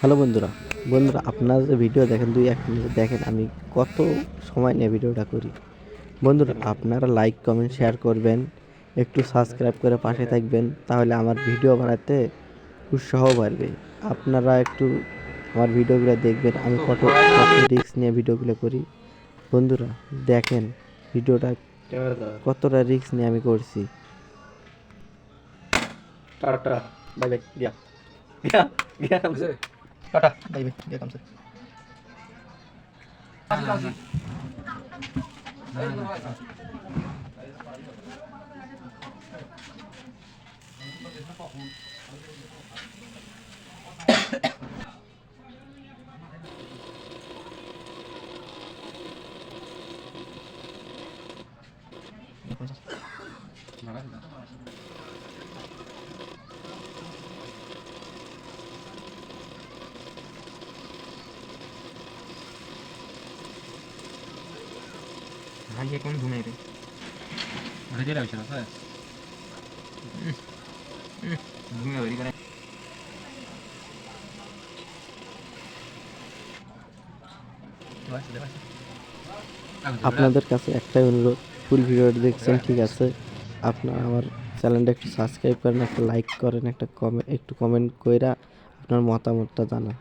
Hello বন্ধুরা, আপনারা যে ভিডিও দেখেন ২-১ মিনিট দেখেন আমি কত সময় নিয়ে ভিডিওটা করি। বন্ধুরা আপনারা লাইক, কমেন্ট, শেয়ার করবেন, একটু সাবস্ক্রাইব করে পাশে থাকবেন, তাহলে আমার ভিডিও বানাতে উৎসাহ বাড়বে। আপনারা একটু আমার ভিডিওগুলো দেখবেন, আমি কত রিস্ক নিয়ে ভিডিওগুলো করি। বন্ধুরা দেখেন ভিডিওটা কতটা রিস্ক নিয়ে আমি করছি। টাটা বাই বাই গিয়া গিয়া গিয়া কামছে টাটা বাই বাই গিয়া কামছে भाई ये कौन घूमे रे अरे जेला विषय ना घूमे वरी करे আপনাদের কাছে একটাই অনুরোধ, ফুল ভিডিওটা দেখছেন ঠিক আছে, আপনারা আমার চ্যানেলটা একটু সাবস্ক্রাইব করেন, একটা লাইক করেন, একটু কমেন্ট কইরা আপনার মতামতটা জানান।